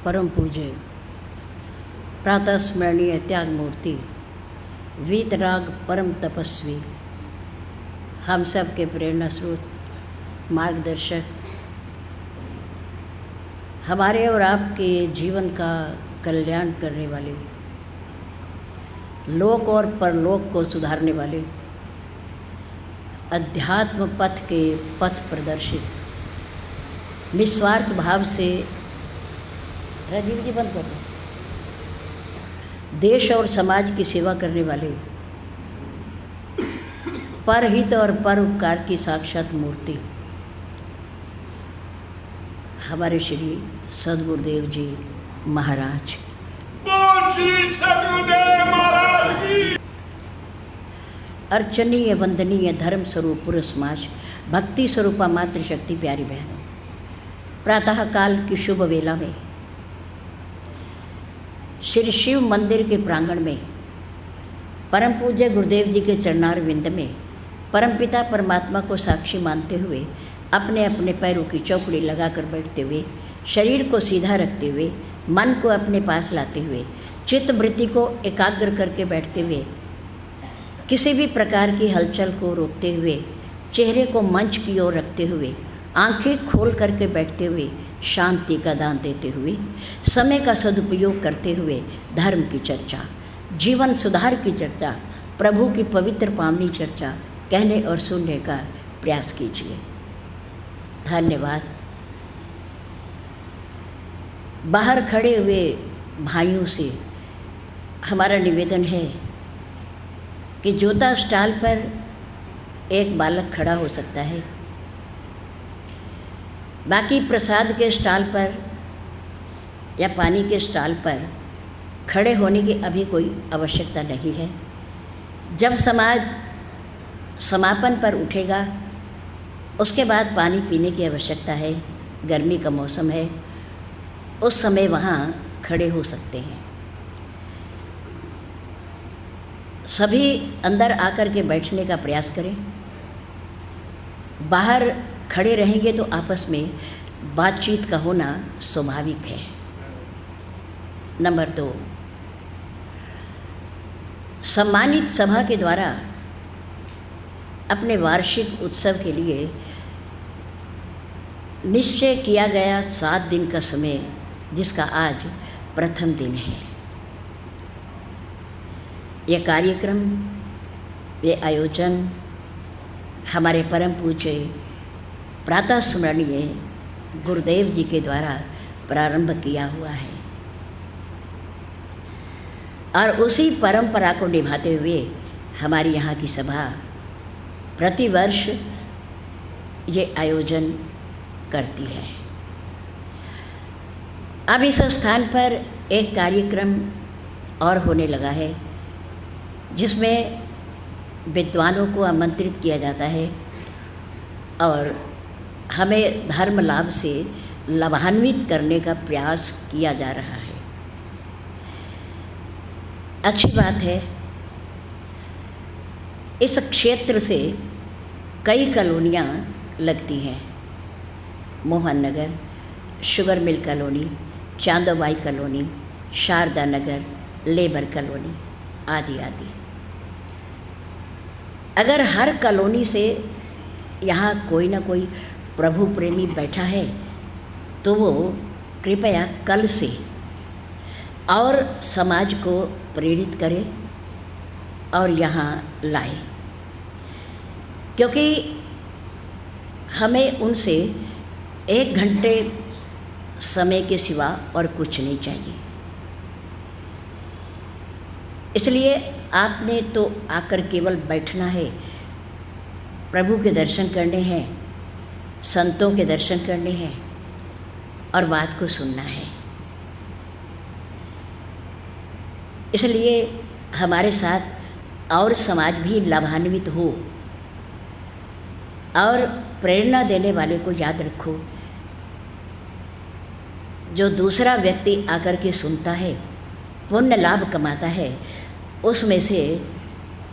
परम पूज्य प्रातः स्मरणीय त्याग मूर्ति वीतराग परम तपस्वी, हम सब के प्रेरणा स्रोत, मार्गदर्शक, हमारे और आपके जीवन का कल्याण करने वाले, लोक और परलोक को सुधारने वाले, अध्यात्म पथ के पथ प्रदर्शित, निस्वार्थ भाव से राजीव जी बंद कर दो, देश और समाज की सेवा करने वाले, परहित और परोपकार की साक्षात मूर्ति हमारे श्री सद्गुरुदेव जी महाराज। श्री सद्गुरुदेव महाराज की अर्चनीय वंदनीय धर्म स्वरूप पूर्ण समाज, भक्ति स्वरूपा मातृशक्ति प्यारी बहनों, प्रातः काल की शुभ वेला में श्री शिव मंदिर के प्रांगण में परम पूज्य गुरुदेव जी के चरणार विंद में परमपिता परमात्मा को साक्षी मानते हुए अपने अपने पैरों की चौकड़ी लगाकर बैठते हुए, शरीर को सीधा रखते हुए, मन को अपने पास लाते हुए, चित्त वृत्ति को एकाग्र करके बैठते हुए, किसी भी प्रकार की हलचल को रोकते हुए, चेहरे को मंच की ओर रखते हुए, आंखें खोल करके बैठते हुए, शांति का दान देते हुए, समय का सदुपयोग करते हुए धर्म की चर्चा, जीवन सुधार की चर्चा, प्रभु की पवित्र पावनी चर्चा कहने और सुनने का प्रयास कीजिए। धन्यवाद। बाहर खड़े हुए भाइयों से हमारा निवेदन है कि जूता स्टॉल पर एक बालक खड़ा हो सकता है, बाकी प्रसाद के स्टॉल पर या पानी के स्टॉल पर खड़े होने की अभी कोई आवश्यकता नहीं है। जब समाज समापन पर उठेगा उसके बाद पानी पीने की आवश्यकता है, गर्मी का मौसम है, उस समय वहाँ खड़े हो सकते हैं। सभी अंदर आकर के बैठने का प्रयास करें। बाहर खड़े रहेंगे तो आपस में बातचीत का होना स्वाभाविक है। नंबर 2, सम्मानित सभा के द्वारा अपने वार्षिक उत्सव के लिए निश्चय किया गया 7 दिन का समय, जिसका आज प्रथम दिन है। यह कार्यक्रम, ये आयोजन हमारे परम पूज्य प्रातः स्मरणीय गुरुदेव जी के द्वारा प्रारंभ किया हुआ है और उसी परंपरा को निभाते हुए हमारी यहाँ की सभा प्रतिवर्ष ये आयोजन करती है। अब इस स्थान पर एक कार्यक्रम और होने लगा है जिसमें विद्वानों को आमंत्रित किया जाता है और हमें धर्म लाभ से लाभान्वित करने का प्रयास किया जा रहा है। अच्छी बात है। इस क्षेत्र से कई कॉलोनियाँ लगती हैं, Mohan Nagar, sugar mill colony, Chandobai colony, Sharda Nagar, labour colony आदि आदि। अगर हर कॉलोनी से यहाँ कोई ना कोई प्रभु प्रेमी बैठा है तो वो कृपया कल से और समाज को प्रेरित करे और यहाँ लाए, क्योंकि हमें उनसे 1 घंटे समय के सिवा और कुछ नहीं चाहिए। इसलिए आपने तो आकर केवल बैठना है, प्रभु के दर्शन करने हैं, संतों के दर्शन करने हैं और बात को सुनना है। इसलिए हमारे साथ और समाज भी लाभान्वित हो और प्रेरणा देने वाले को याद रखो। जो दूसरा व्यक्ति आकर के सुनता है, पुण्य लाभ कमाता है, उसमें से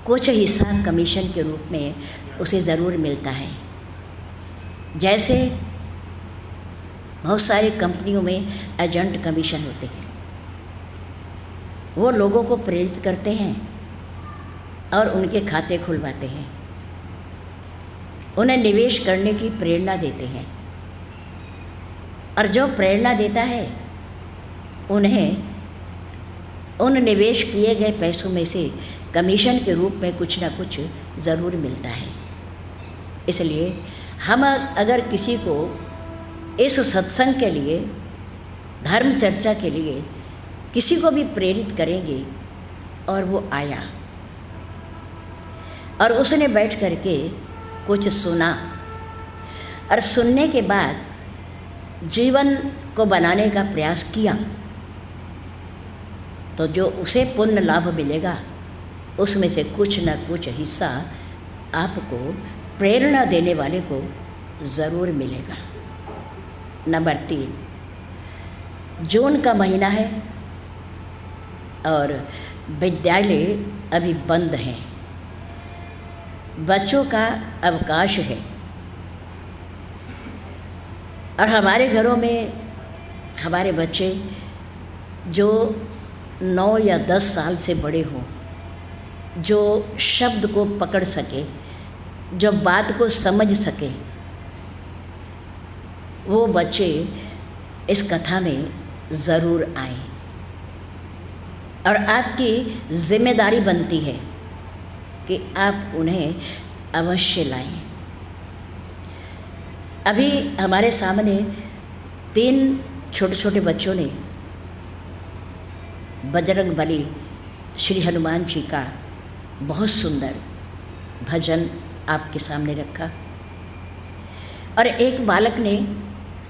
कुछ हिस्सा कमीशन के रूप में उसे ज़रूर मिलता है। जैसे बहुत सारी कंपनियों में एजेंट कमीशन होते हैं। वो लोगों को प्रेरित करते हैं और उनके खाते खुलवाते हैं, उन्हें निवेश करने की प्रेरणा देते हैं, और जो प्रेरणा देता है उन्हें उन निवेश किए गए पैसों में से कमीशन के रूप में कुछ ना कुछ ज़रूर मिलता है। इसलिए हम अगर किसी को इस सत्संग के लिए, धर्म चर्चा के लिए किसी को भी प्रेरित करेंगे और वो आया और उसने बैठ करके कुछ सुना और सुनने के बाद जीवन को बनाने का प्रयास किया, तो जो उसे पुण्य लाभ मिलेगा उसमें से कुछ न कुछ हिस्सा आपको प्रेरणा देने वाले को ज़रूर मिलेगा। नंबर 3, जून का महीना है और विद्यालय अभी बंद हैं, बच्चों का अवकाश है और हमारे घरों में हमारे बच्चे जो 9 या 10 साल से बड़े हों, जो शब्द को पकड़ सके, जो बात को समझ सके, वो बच्चे इस कथा में ज़रूर आएं और आपकी जिम्मेदारी बनती है कि आप उन्हें अवश्य लाएं। अभी हमारे सामने 3 छोटे छोटे बच्चों ने बजरंग बली श्री हनुमान जी का बहुत सुंदर भजन आपके सामने रखा और एक बालक ने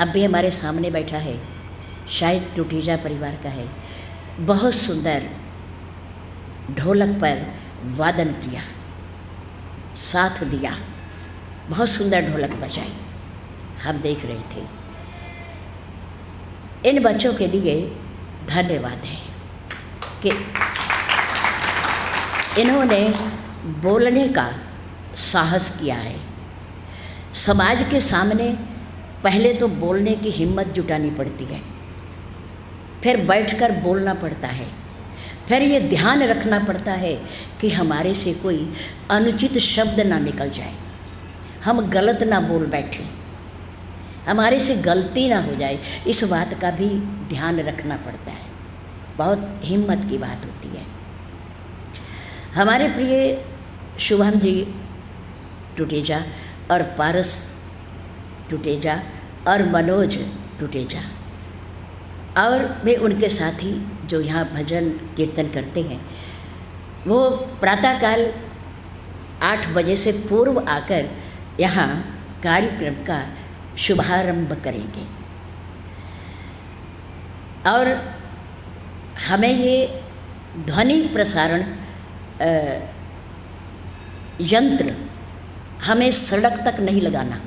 अब भी हमारे सामने बैठा है, शायद टूटीजा परिवार का है, बहुत सुंदर ढोलक पर वादन किया, साथ दिया, बहुत सुंदर ढोलक बजाई, हम देख रहे थे। इन बच्चों के लिए धन्यवाद है कि इन्होंने बोलने का साहस किया है। समाज के सामने पहले तो बोलने की हिम्मत जुटानी पड़ती है, फिर बैठकर बोलना पड़ता है, फिर ये ध्यान रखना पड़ता है कि हमारे से कोई अनुचित शब्द ना निकल जाए, हम गलत ना बोल बैठें, हमारे से गलती ना हो जाए, इस बात का भी ध्यान रखना पड़ता है। बहुत हिम्मत की बात होती है। हमारे प्रिय शुभम जी टूटेजा और पारस टूटेजा और मनोज टूटेजा और भी उनके साथी जो यहाँ भजन कीर्तन करते हैं, वो प्रातःकाल 8 बजे से पूर्व आकर यहाँ कार्यक्रम का शुभारंभ करेंगे और हमें ये ध्वनि प्रसारण यंत्र हमें सड़क तक नहीं लगाना,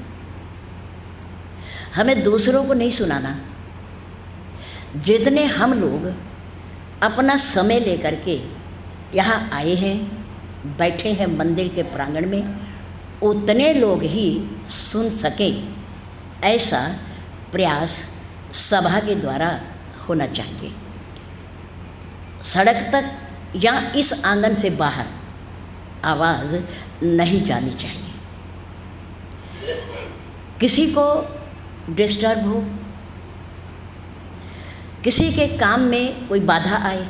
हमें दूसरों को नहीं सुनाना। जितने हम लोग अपना समय लेकर के यहाँ आए हैं, बैठे हैं मंदिर के प्रांगण में, उतने लोग ही सुन सकें, ऐसा प्रयास सभा के द्वारा होना चाहिए। सड़क तक या इस आंगन से बाहर आवाज़ नहीं जानी चाहिए। किसी को डिस्टर्ब हो, किसी के काम में कोई बाधा आए,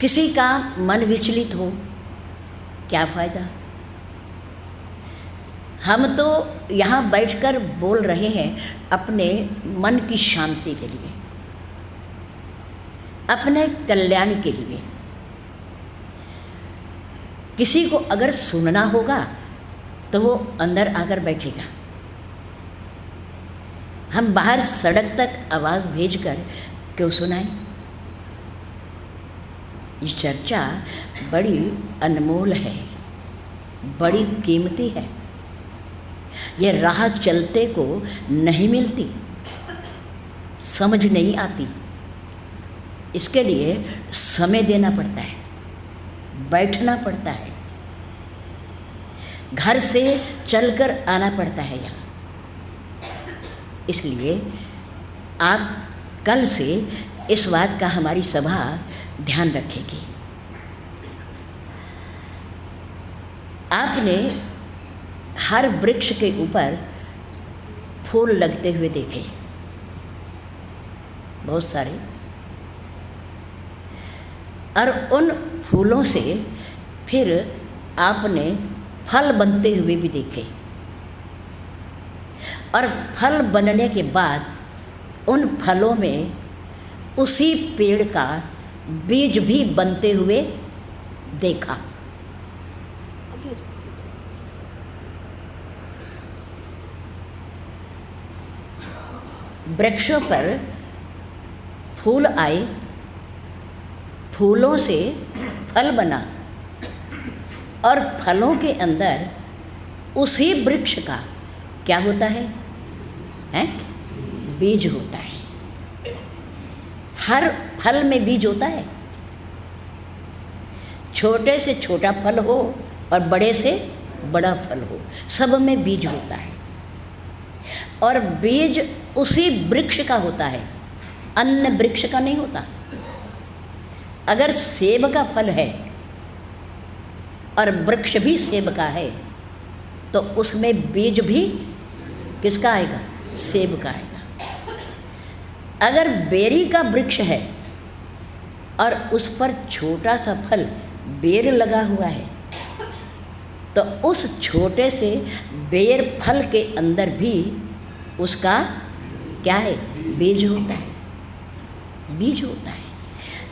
किसी का मन विचलित हो, क्या फ़ायदा। हम तो यहाँ बैठकर बोल रहे हैं अपने मन की शांति के लिए, अपने कल्याण के लिए। किसी को अगर सुनना होगा तो वो अंदर आकर बैठेगा। हम बाहर सड़क तक आवाज़ भेजकर क्यों सुनाएं? ये चर्चा बड़ी अनमोल है, बड़ी कीमती है। ये राह चलते को नहीं मिलती, समझ नहीं आती। इसके लिए समय देना पड़ता है, बैठना पड़ता है, घर से चलकर आना पड़ता है यहाँ। इसलिए आप कल से इस बात का हमारी सभा ध्यान रखेगी। आपने हर वृक्ष के ऊपर फूल लगते हुए देखे, बहुत सारे, और उन फूलों से फिर आपने फल बनते हुए भी देखे, और फल बनने के बाद उन फलों में उसी पेड़ का बीज भी बनते हुए देखा। वृक्षों पर फूल आए, फूलों से फल बना, और फलों के अंदर उसी वृक्ष का क्या होता है? बीज होता है। हर फल में बीज होता है। छोटे से छोटा फल हो और बड़े से बड़ा फल हो, सब में बीज होता है। और बीज उसी वृक्ष का होता है, अन्य वृक्ष का नहीं होता। अगर सेब का फल है और वृक्ष भी सेब का है, तो उसमें बीज भी किसका आएगा? सेब का आएगा। अगर बेरी का वृक्ष है और उस पर छोटा सा फल बेर लगा हुआ है, तो उस छोटे से बेर फल के अंदर भी उसका क्या है? बीज होता है। बीज होता है।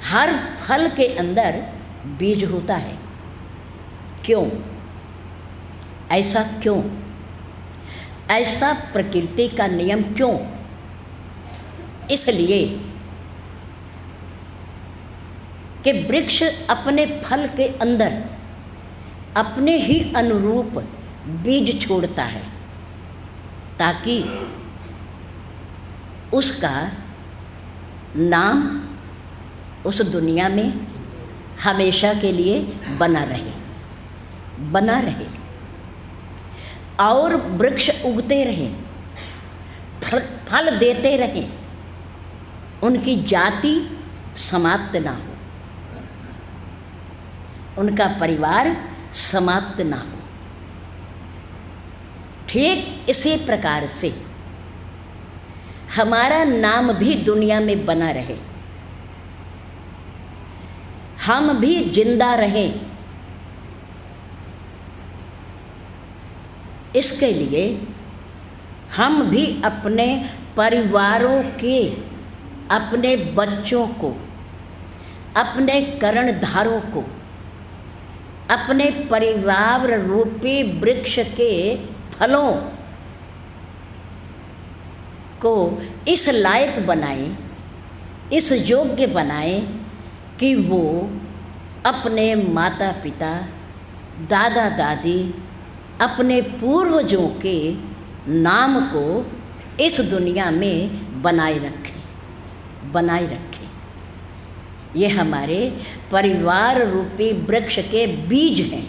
हर फल के अंदर बीज होता है। क्यों? ऐसा क्यों? ऐसा प्रकृति का नियम क्यों? इसलिए कि वृक्ष अपने फल के अंदर अपने ही अनुरूप बीज छोड़ता है, ताकि उसका नाम उस दुनिया में हमेशा के लिए बना रहे और वृक्ष उगते रहें, फल देते रहें, उनकी जाति समाप्त ना हो, उनका परिवार समाप्त ना हो। ठीक इसी प्रकार से हमारा नाम भी दुनिया में बना रहे, हम भी जिंदा रहें, इसके लिए हम भी अपने परिवारों के, अपने बच्चों को, अपने कर्णधारों को, अपने परिवार रूपी वृक्ष के फलों को इस लायक बनाएं, इस योग्य बनाएं कि वो अपने माता पिता, दादा दादी, अपने पूर्वजों के नाम को इस दुनिया में बनाए रखें। ये हमारे परिवार रूपी वृक्ष के बीज हैं।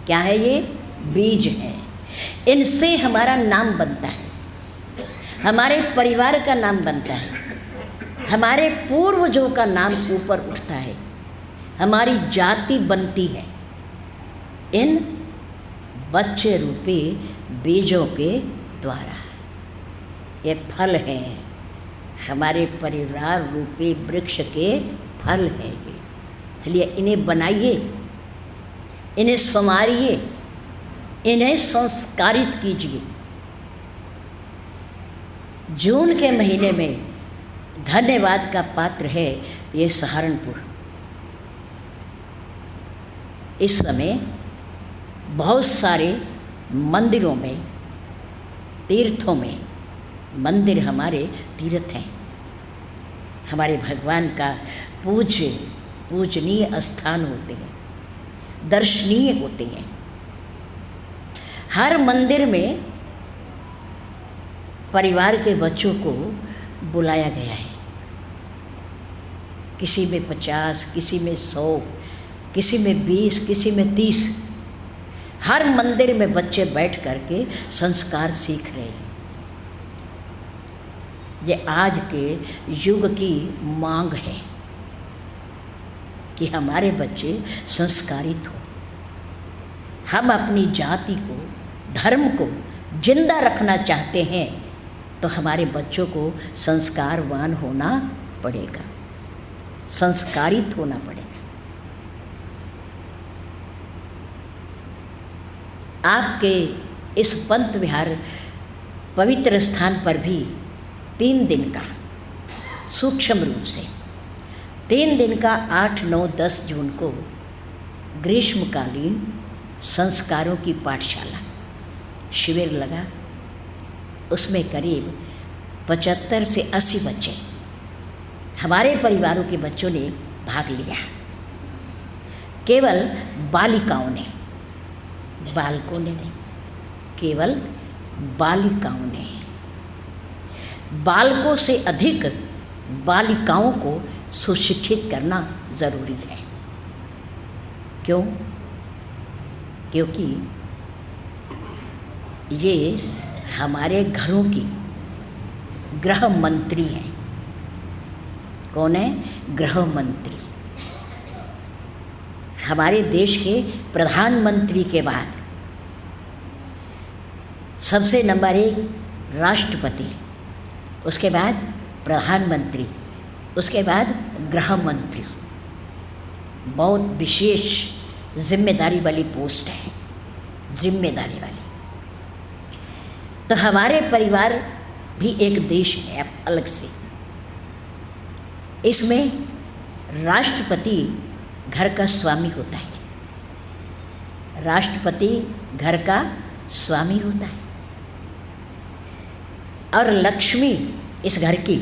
क्या है ये? बीज हैं। इनसे हमारा नाम बनता है, हमारे परिवार का नाम बनता है, हमारे पूर्वजों का नाम ऊपर उठता है, हमारी जाति बनती है इन बच्चे रूपी बीजों के द्वारा। ये फल हैं, हमारे परिवार रूपी वृक्ष के फल हैं ये। इसलिए इन्हें बनाइए, इन्हें संवारिए, इन्हें संस्कारित कीजिए। जून के महीने में धन्यवाद का पात्र है ये सहारनपुर। इस समय बहुत सारे मंदिरों में, तीर्थों में, मंदिर हमारे तीर्थ हैं, हमारे भगवान का पूजनीय स्थान होते हैं, दर्शनीय होते हैं। हर मंदिर में परिवार के बच्चों को बुलाया गया है, किसी में 50, किसी में 100, किसी में 20, किसी में 30। हर मंदिर में बच्चे बैठ करके संस्कार सीख रहे हैं। ये आज के युग की मांग है कि हमारे बच्चे संस्कारित हो। हम अपनी जाति को, धर्म को जिंदा रखना चाहते हैं तो हमारे बच्चों को संस्कारवान होना पड़ेगा, संस्कारित होना पड़ेगा। आपके इस पंत विहार पवित्र स्थान पर भी 3 दिन का सूक्ष्म रूप से 3 दिन का 8, 9, 10 जून को ग्रीष्मकालीन संस्कारों की पाठशाला शिविर लगा। उसमें करीब 75 से 80 बच्चे, हमारे परिवारों के बच्चों ने भाग लिया। केवल बालिकाओं ने, बालकों ने नहीं, केवल बालिकाओं ने। बालकों से अधिक बालिकाओं को सुशिक्षित करना ज़रूरी है। क्यों? क्योंकि ये हमारे घरों की गृह मंत्री हैं। कौन है? गृह मंत्री। हमारे देश के प्रधानमंत्री के बाद सबसे नंबर 1 राष्ट्रपति, उसके बाद प्रधानमंत्री, उसके बाद गृह मंत्री। बहुत विशेष जिम्मेदारी वाली पोस्ट है, जिम्मेदारी वाली। तो हमारे परिवार भी एक देश है अलग से। इसमें राष्ट्रपति घर का स्वामी होता है, राष्ट्रपति घर का स्वामी होता है, और लक्ष्मी इस घर की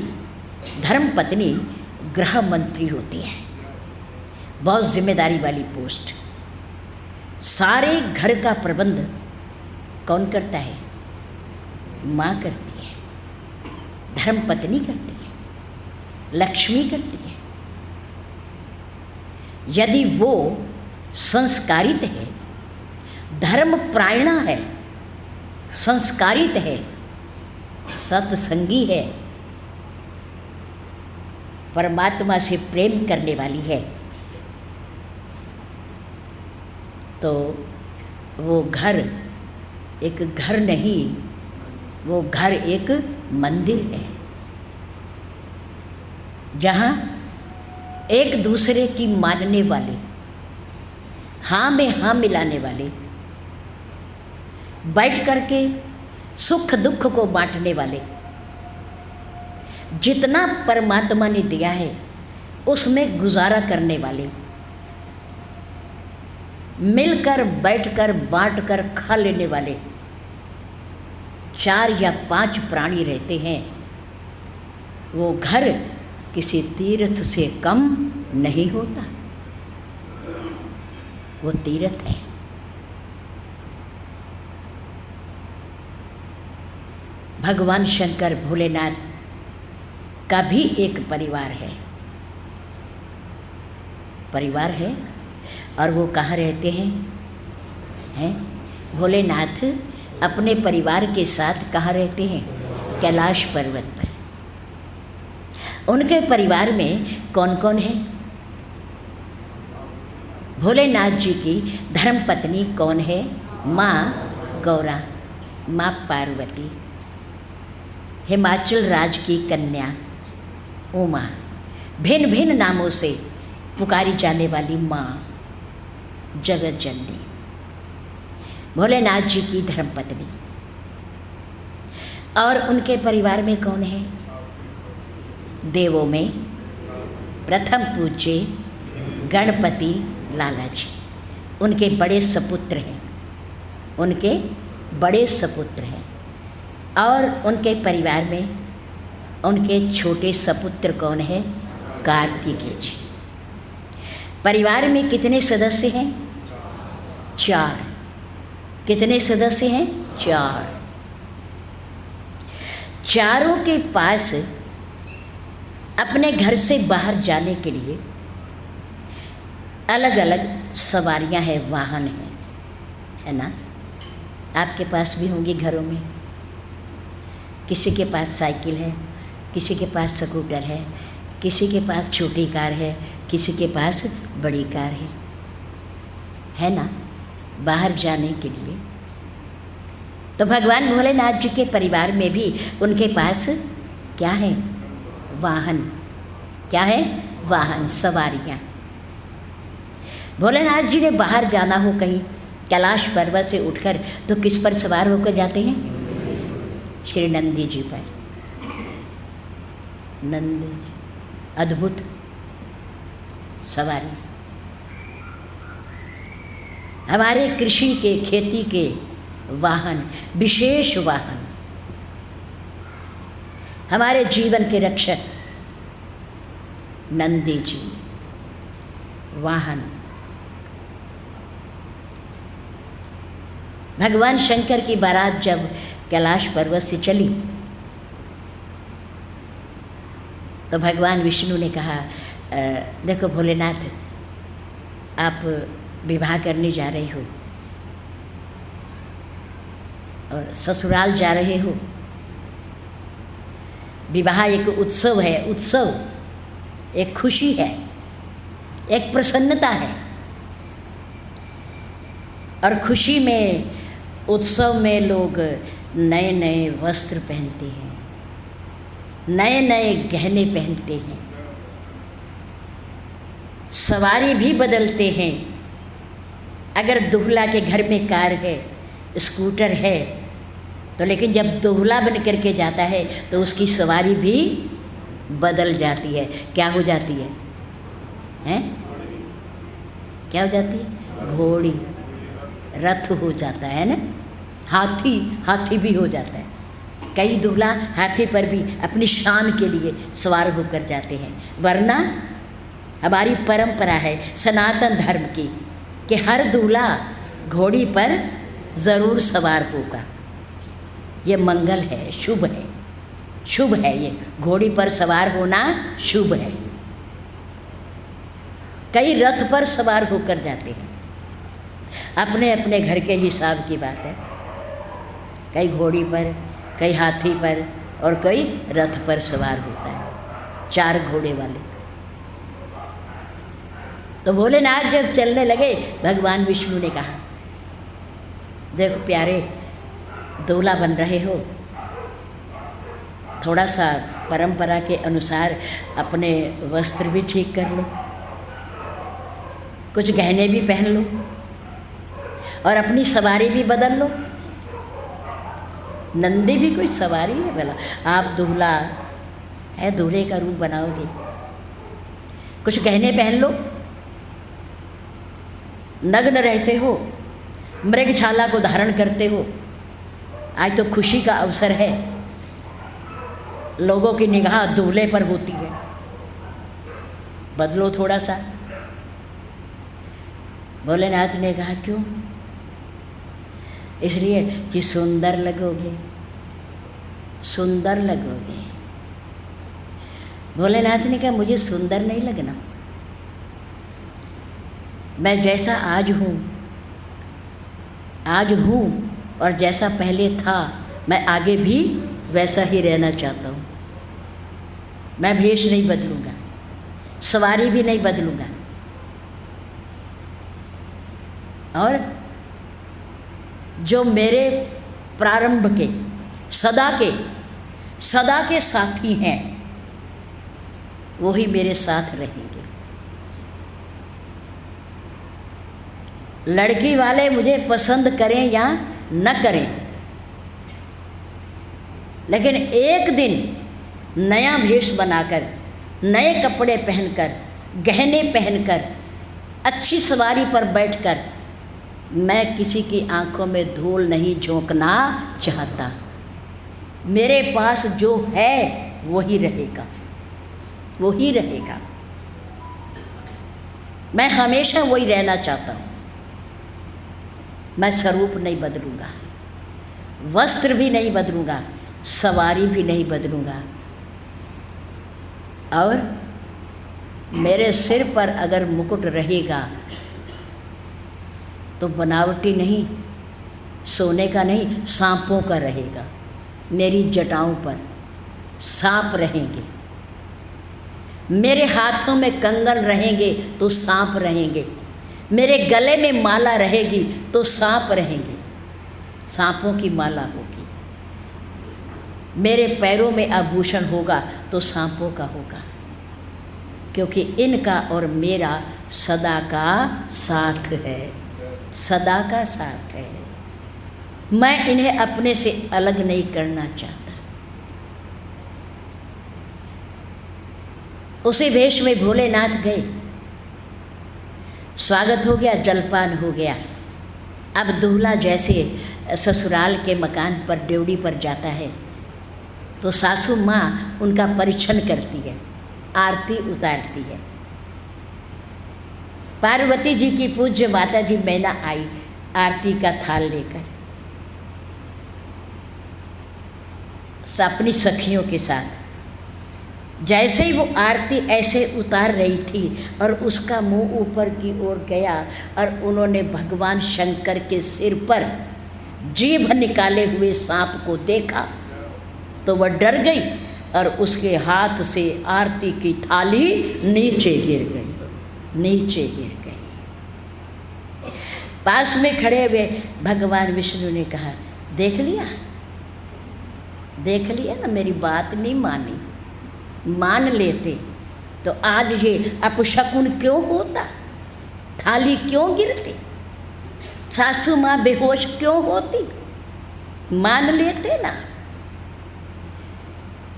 धर्मपत्नी गृह मंत्री होती है। बहुत जिम्मेदारी वाली पोस्ट। सारे घर का प्रबंध कौन करता है? माँ करती है, धर्मपत्नी करती है, लक्ष्मी करती है। यदि वो संस्कारित है, धर्मपरायणा है, संस्कारित है, सत्संगी है, परमात्मा से प्रेम करने वाली है, तो वो घर एक घर नहीं, वो घर एक मंदिर है, जहाँ एक दूसरे की मानने वाले, हाँ में हाँ मिलाने वाले, बैठ करके सुख दुख को बांटने वाले, जितना परमात्मा ने दिया है उसमें गुजारा करने वाले, मिलकर बैठकर बांटकर खा लेने वाले 4 या 5 प्राणी रहते हैं। वो घर किसी तीर्थ से कम नहीं होता, वो तीर्थ है। भगवान शंकर भोलेनाथ का भी एक परिवार है, परिवार है। और वो कहाँ रहते हैं? भोलेनाथ अपने परिवार के साथ कहाँ रहते हैं? कैलाश पर्वत पर। उनके परिवार में कौन कौन है? भोलेनाथ जी की धर्मपत्नी कौन है? माँ गौरा, माँ पार्वती। हिमाचल राज्य की कन्या उमा, भिन्न भिन्न नामों से पुकारी जाने वाली माँ जगत जननी, भोलेनाथ जी की धर्मपत्नी। और उनके परिवार में कौन है? देवों में प्रथम पूज्य गणपति लाला जी, उनके बड़े सपुत्र हैं, उनके बड़े सपुत्र हैं। और उनके परिवार में उनके छोटे सपुत्र कौन है? कार्तिकेय जी। परिवार में कितने सदस्य हैं? 4। कितने सदस्य हैं? 4। चारों के पास अपने घर से बाहर जाने के लिए अलग अलग सवारियां हैं, वाहन हैं, है ना? आपके पास भी होंगी घरों में। किसी के पास साइकिल है, किसी के पास स्कूटर है, किसी के पास छोटी कार है, किसी के पास बड़ी कार है ना, बाहर जाने के लिए। तो भगवान भोलेनाथ जी के परिवार में भी उनके पास क्या है? वाहन। क्या है? वाहन, सवारियाँ। भोलेनाथ जी ने बाहर जाना हो कहीं कैलाश पर्वत से उठकर तो किस पर सवार होकर जाते हैं? श्री नंदी जी पर। नंदी जी अद्भुत सवारी। हमारे कृषि के, खेती के वाहन, विशेष वाहन, हमारे जीवन के रक्षक नंदी जी वाहन। भगवान शंकर की बारात जब कैलाश पर्वत से चली तो भगवान विष्णु ने कहा, देखो भोलेनाथ, आप विवाह करने जा रहे हो और ससुराल जा रहे हो। विवाह एक उत्सव है, उत्सव एक खुशी है, एक प्रसन्नता है। और खुशी में, उत्सव में लोग नए नए वस्त्र पहनते हैं, नए नए गहने पहनते हैं, सवारी भी बदलते हैं। अगर दूल्हा के घर में कार है, स्कूटर है, तो लेकिन जब दूल्हा बन करके जाता है तो उसकी सवारी भी बदल जाती है। क्या हो जाती है? हैं? क्या हो जाती है? घोड़ी, रथ हो जाता है ना, हाथी, हाथी भी हो जाता है। कई दूल्हा हाथी पर भी अपनी शान के लिए सवार होकर जाते हैं। वरना हमारी परंपरा है सनातन धर्म की कि हर दूल्हा घोड़ी पर ज़रूर सवार होगा। ये मंगल है, शुभ है, शुभ है। ये घोड़ी पर सवार होना शुभ है। कई रथ पर सवार होकर जाते हैं, अपने अपने घर के हिसाब की बात है। कई घोड़ी पर, कई हाथी पर और कई रथ पर सवार होता है, 4 घोड़े वाले। तो भोलेनाथ जब चलने लगे, भगवान विष्णु ने कहा, देखो प्यारे, दूल्हा बन रहे हो, थोड़ा सा परंपरा के अनुसार अपने वस्त्र भी ठीक कर लो, कुछ गहने भी पहन लो और अपनी सवारी भी बदल लो। नंदी भी कोई सवारी है भला? आप दूल्हा है, दूल्हे का रूप बनाओगे, कुछ गहने पहन लो। नग्न रहते हो, मृगछाला को धारण करते हो। आज तो खुशी का अवसर है, लोगों की निगाह दूल्हे पर होती है, बदलो थोड़ा सा। भोलेनाथ ने कहा, क्यों? इसलिए कि सुंदर लगोगे, सुंदर लगोगे। भोलेनाथ ने कहा, मुझे सुंदर नहीं लगना, मैं जैसा आज हूँ और जैसा पहले था, मैं आगे भी वैसा ही रहना चाहता हूँ। मैं भेष नहीं बदलूँगा, सवारी भी नहीं बदलूँगा। और जो मेरे प्रारंभ के, सदा के साथी हैं, वही मेरे साथ रहेंगे। लड़की वाले मुझे पसंद करें या न करें, लेकिन एक दिन नया भेष बनाकर, नए कपड़े पहनकर, गहने पहनकर, अच्छी सवारी पर बैठकर मैं किसी की आंखों में धूल नहीं झोंकना चाहता। मेरे पास जो है वही रहेगा, वही रहेगा। मैं हमेशा वही रहना चाहता हूँ। मैं स्वरूप नहीं बदलूँगा, वस्त्र भी नहीं बदलूँगा, सवारी भी नहीं बदलूँगा। और मेरे सिर पर अगर मुकुट रहेगा तो बनावटी नहीं, सोने का नहीं, सांपों का रहेगा। मेरी जटाओं पर सांप रहेंगे, मेरे हाथों में कंगन रहेंगे तो सांप रहेंगे, मेरे गले में माला रहेगी तो सांप रहेंगे, सांपों की माला होगी, मेरे पैरों में आभूषण होगा तो सांपों का होगा, क्योंकि इनका और मेरा सदा का साथ है, सदा का साथ है। मैं इन्हें अपने से अलग नहीं करना चाहता। उसी वेश में भोलेनाथ गए, स्वागत हो गया, जलपान हो गया। अब दूल्हा जैसे ससुराल के मकान पर ड्योढ़ी पर जाता है तो सासू माँ उनका परीक्षण करती है, आरती उतारती है। पार्वती जी की पूज्य माता जी मैना आई आरती का थाल लेकर अपनी सखियों के साथ। जैसे ही वो आरती ऐसे उतार रही थी और उसका मुंह ऊपर की ओर गया और उन्होंने भगवान शंकर के सिर पर जीभ निकाले हुए सांप को देखा तो वह डर गई और उसके हाथ से आरती की थाली नीचे गिर गई, नीचे गिर गई। पास में खड़े हुए भगवान विष्णु ने कहा, देख लिया, देख लिया ना, मेरी बात नहीं मानी, मान लेते तो आज ये अपशकुन क्यों होता, थाली क्यों गिरती, सासू माँ बेहोश क्यों होती, मान लेते ना।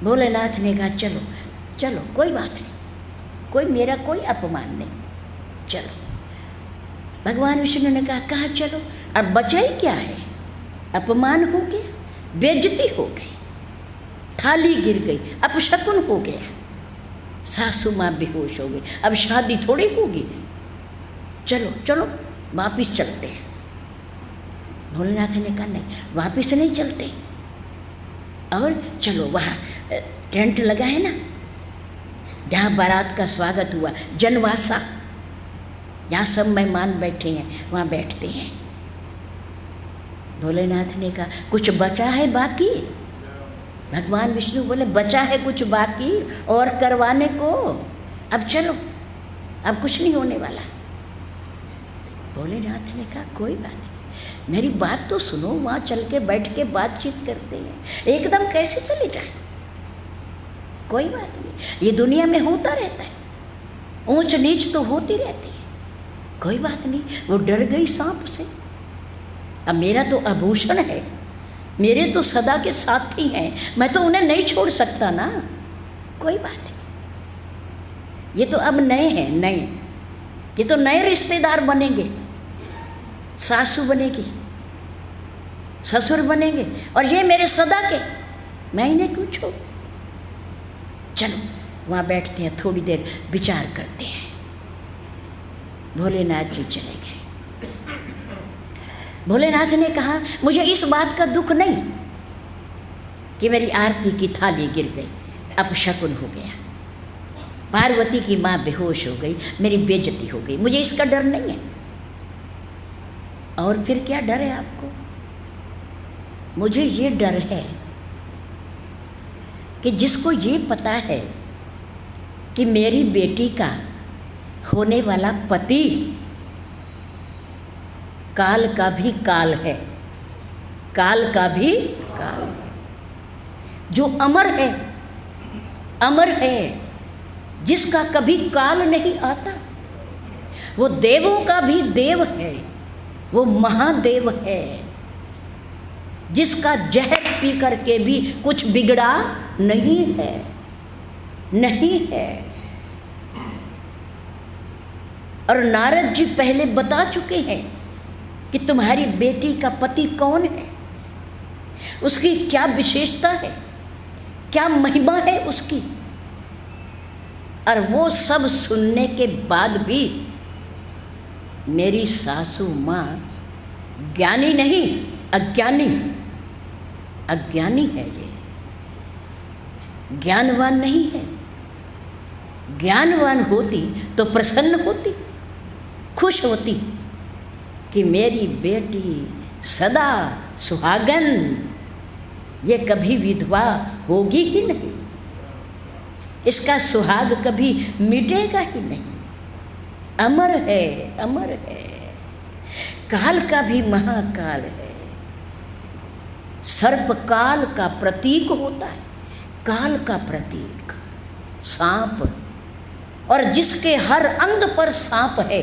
भोलेनाथ ने कहा, चलो चलो कोई बात नहीं, कोई मेरा कोई अपमान नहीं, चलो। भगवान विष्णु ने कहा, कहाँ चलो, अब बचा ही क्या है, अपमान हो गया, बेइज्जती हो गई, थाली गिर गई, अपशकुन हो गया, सासू माँ बेहोश हो गई, अब शादी थोड़ी होगी, चलो चलो वापिस चलते हैं। भोलेनाथ ने कहा, नहीं वापिस नहीं चलते, और चलो वहाँ टेंट लगा है ना जहाँ बारात का स्वागत हुआ, जनवासा, जहाँ सब मेहमान बैठे हैं वहाँ बैठते हैं। भोलेनाथ ने कहा, कुछ बचा है बाकी? भगवान विष्णु बोले, बचा है कुछ बाकी और करवाने को, अब चलो, अब कुछ नहीं होने वाला। भोलेनाथ ने कहा, कोई बात नहीं, मेरी बात तो सुनो, वहाँ चल के बैठ के बातचीत करते हैं, एकदम कैसे चले जाए, कोई बात नहीं, ये दुनिया में होता रहता है, ऊंच नीच तो होती रहती है, कोई बात नहीं। वो डर गई सांप से, अब मेरा तो आभूषण है, मेरे तो सदा के साथी हैं, मैं तो उन्हें नहीं छोड़ सकता ना, कोई बात नहीं। ये तो अब नए हैं, नए, ये तो नए रिश्तेदार बनेंगे, सासू बनेगी, ससुर बनेंगे, और ये मेरे सदा के, मैं इन्हें क्यों छोड़। चलो वहाँ बैठते हैं, थोड़ी देर विचार करते हैं। भोलेनाथ जी चले गए। भोलेनाथ ने कहा, मुझे इस बात का दुख नहीं कि मेरी आरती की थाली गिर गई, अपशकुन हो गया, पार्वती की माँ बेहोश हो गई, मेरी बेइज्जती हो गई, मुझे इसका डर नहीं है। और फिर क्या डर है आपको? मुझे ये डर है कि जिसको ये पता है कि मेरी बेटी का होने वाला पति काल का भी काल है, काल का भी काल है, जो अमर है, अमर है, जिसका कभी काल नहीं आता, वो देवों का भी देव है, वो महादेव है, जिसका जहर पी करके भी कुछ बिगड़ा नहीं है, नहीं है। और नारद जी पहले बता चुके हैं कि तुम्हारी बेटी का पति कौन है, उसकी क्या विशेषता है, क्या महिमा है उसकी। और वो सब सुनने के बाद भी मेरी सासू माँ ज्ञानी नहीं, अज्ञानी, अज्ञानी है, ये ज्ञानवान नहीं है। ज्ञानवान होती तो प्रसन्न होती, खुश होती कि मेरी बेटी सदा सुहागन, ये कभी विधवा होगी ही नहीं। इसका सुहाग कभी मिटेगा ही नहीं, अमर है, अमर है। काल का भी महाकाल है, सर्प काल का प्रतीक होता है, काल का प्रतीक सांप, और जिसके हर अंग पर सांप है,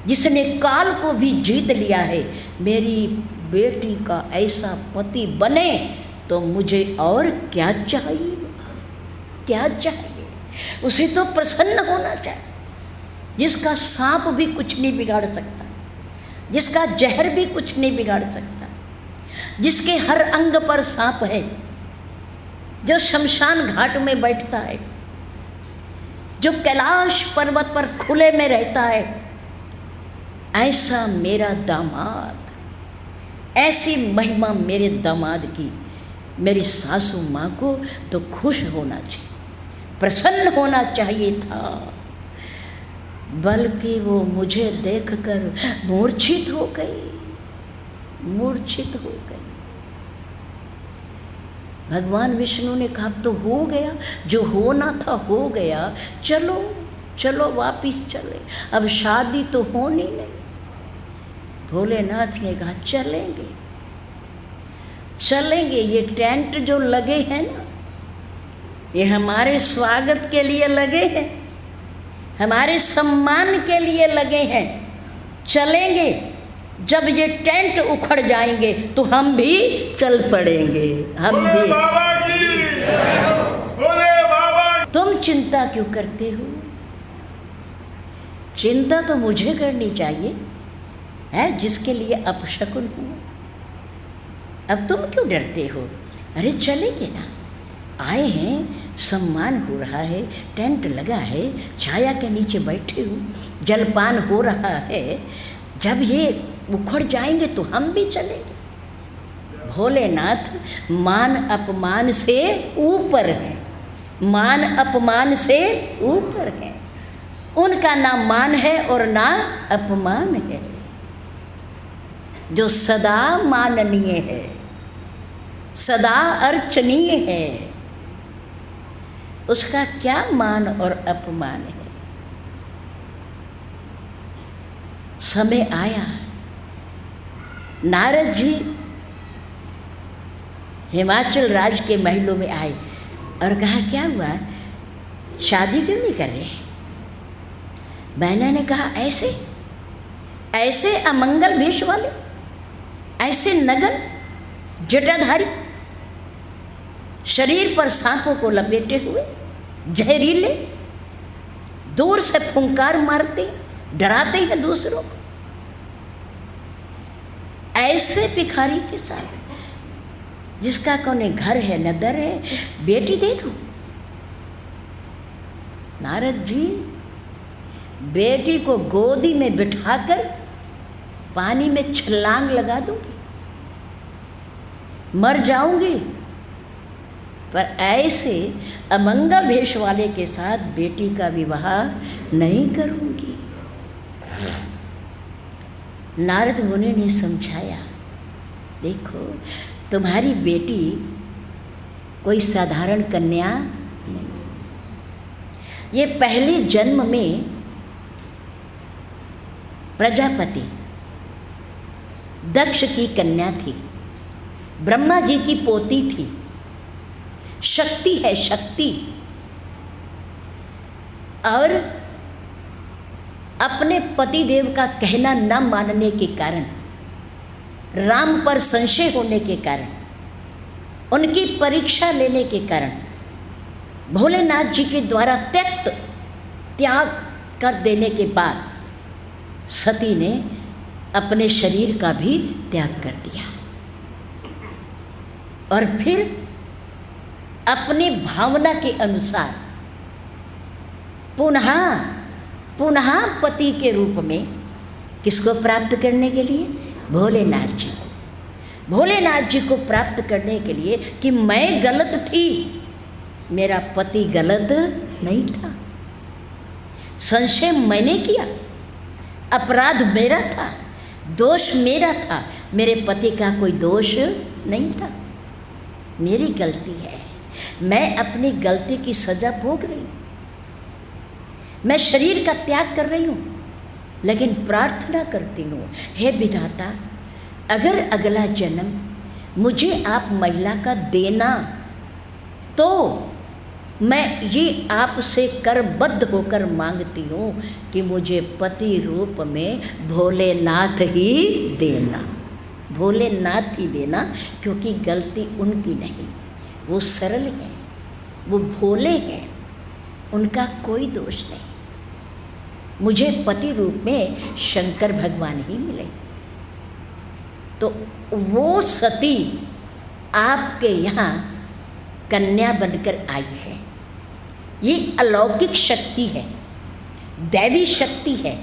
जिसने काल को भी जीत लिया है, मेरी बेटी का ऐसा पति बने तो मुझे और क्या चाहिए, क्या चाहिए। उसे तो प्रसन्न होना चाहिए, जिसका सांप भी कुछ नहीं बिगाड़ सकता, जिसका जहर भी कुछ नहीं बिगाड़ सकता, जिसके हर अंग पर सांप है, जो शमशान घाट में बैठता है, जो कैलाश पर्वत पर खुले में रहता है, ऐसा मेरा दामाद, ऐसी महिमा मेरे दामाद की मेरी सासू माँ को तो खुश होना चाहिए, प्रसन्न होना चाहिए था, बल्कि वो मुझे देखकर मूर्छित हो गई, मूर्छित हो गई। भगवान विष्णु ने कहा तो हो गया, जो होना था हो गया, चलो चलो वापिस चले, अब शादी तो होनी नहीं। भोलेनाथ ने कहा चलेंगे चलेंगे, ये टेंट जो लगे हैं ना, ये हमारे स्वागत के लिए लगे हैं, हमारे सम्मान के लिए लगे हैं। चलेंगे, जब ये टेंट उखड़ जाएंगे तो हम भी चल पड़ेंगे, हम भी। बाबा की, बोले बाबा। तुम चिंता क्यों करते हो? चिंता तो मुझे करनी चाहिए है, जिसके लिए अपशकुन हूँ। अब तुम क्यों डरते हो? अरे चलेंगे ना, आए हैं, सम्मान हो रहा है, टेंट लगा है, छाया के नीचे बैठे हो, जलपान हो रहा है, जब ये उखड़ जाएंगे तो हम भी चलेंगे। भोलेनाथ मान अपमान से ऊपर है, मान अपमान से ऊपर है, उनका ना मान है और ना अपमान है, जो सदा माननीय है, सदा अर्चनीय है, उसका क्या मान और अपमान है। समय आया, नारद जी हिमाचल राज्य के महलों में आए और कहा क्या हुआ, शादी क्यों नहीं कर रहे? बहना ने कहा ऐसे ऐसे अमंगल भेष वाले, ऐसे नगन जटाधारी, शरीर पर सांपों को लपेटे हुए, जहरीले, दूर से फुंकार मारते, डराते हैं दूसरों को, ऐसे भिखारी के साथ, जिसका कोने घर है न दर है, बेटी दे दो। नारद जी, बेटी को गोदी में बिठाकर पानी में छलांग लगा दूंगी, मर जाऊंगी, पर ऐसे अमंगल भेष वाले के साथ बेटी का विवाह नहीं करूंगी। नारद मुनि ने समझाया, देखो तुम्हारी बेटी कोई साधारण कन्या नहीं, ये पहले जन्म में प्रजापति दक्ष की कन्या थी, ब्रह्मा जी की पोती थी, शक्ति है शक्ति, और अपने पति देव का कहना न मानने के कारण, राम पर संशय होने के कारण, उनकी परीक्षा लेने के कारण, भोलेनाथ जी के द्वारा त्याग कर देने के बाद सती ने अपने शरीर का भी त्याग कर दिया और फिर अपनी भावना के अनुसार पुनः पति के रूप में किसको प्राप्त करने के लिए? भोलेनाथ जी को। भोलेनाथ जी को प्राप्त करने के लिए कि मैं गलत थी, मेरा पति गलत नहीं था, संशय मैंने किया, अपराध मेरा था, दोष मेरा था, मेरे पति का कोई दोष नहीं था, मेरी गलती है। मैं अपनी गलती की सजा भोग रही हूँ, मैं शरीर का त्याग कर रही हूँ, लेकिन प्रार्थना करती हूँ, हे विधाता, अगर अगला जन्म मुझे आप महिला का देना तो मैं ये आपसे करबद्ध होकर मांगती हूँ कि मुझे पति रूप में भोलेनाथ ही देना, भोलेनाथ ही देना, क्योंकि गलती उनकी नहीं, वो सरल हैं, वो भोले हैं, उनका कोई दोष नहीं। मुझे पति रूप में शंकर भगवान ही मिले। तो वो सती आपके यहाँ कन्या बनकर आई है। ये अलौकिक शक्ति है, दैवी शक्ति है,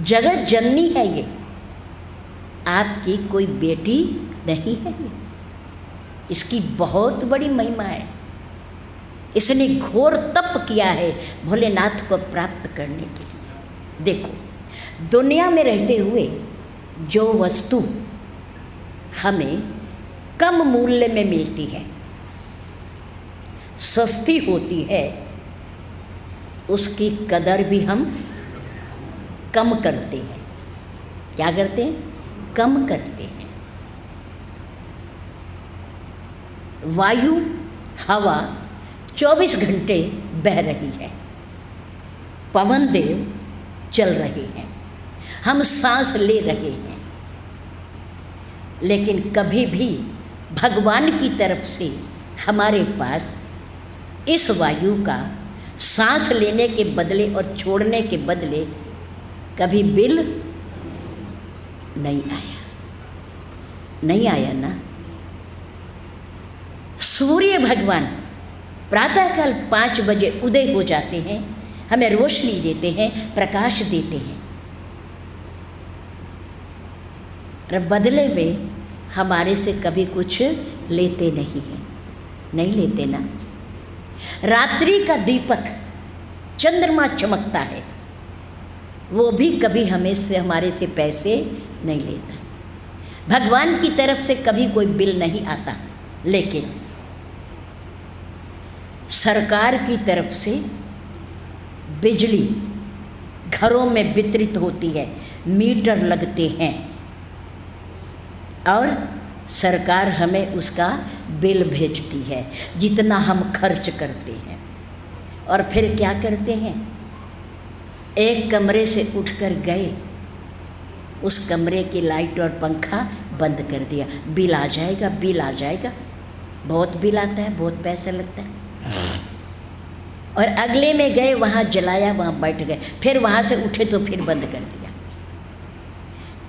जगत जननी है। ये आपकी कोई बेटी नहीं है, ये इसकी बहुत बड़ी महिमा है। इसने घोर तप किया है भोलेनाथ को प्राप्त करने के लिए। देखो, दुनिया में रहते हुए जो वस्तु हमें कम मूल्य में मिलती है, सस्ती होती है, उसकी कदर भी हम कम करते हैं। क्या करते हैं? कम करते हैं। वायु, हवा 24 घंटे बह रही है, पवन देव चल रहे हैं, हम सांस ले रहे हैं, लेकिन कभी भी भगवान की तरफ से हमारे पास इस वायु का सांस लेने के बदले और छोड़ने के बदले कभी बिल नहीं आया, नहीं आया ना। सूर्य भगवान प्रातःकाल 5 बजे उदय हो जाते हैं, हमें रोशनी देते हैं, प्रकाश देते हैं, और बदले में हमारे से कभी कुछ लेते नहीं हैं, नहीं लेते ना। रात्रि का दीपक चंद्रमा चमकता है, वो भी कभी हमारे से पैसे नहीं लेता। भगवान की तरफ से कभी कोई बिल नहीं आता, लेकिन सरकार की तरफ से बिजली घरों में वितरित होती है, मीटर लगते हैं और सरकार हमें उसका बिल भेजती है, जितना हम खर्च करते हैं। और फिर क्या करते हैं? एक कमरे से उठकर गए, उस कमरे की लाइट और पंखा बंद कर दिया, बिल आ जाएगा, बिल आ जाएगा। बहुत बिल आता है, बहुत पैसा लगता है। और अगले में गए, वहाँ जलाया, वहाँ बैठ गए, फिर वहाँ से उठे तो फिर बंद कर दिया।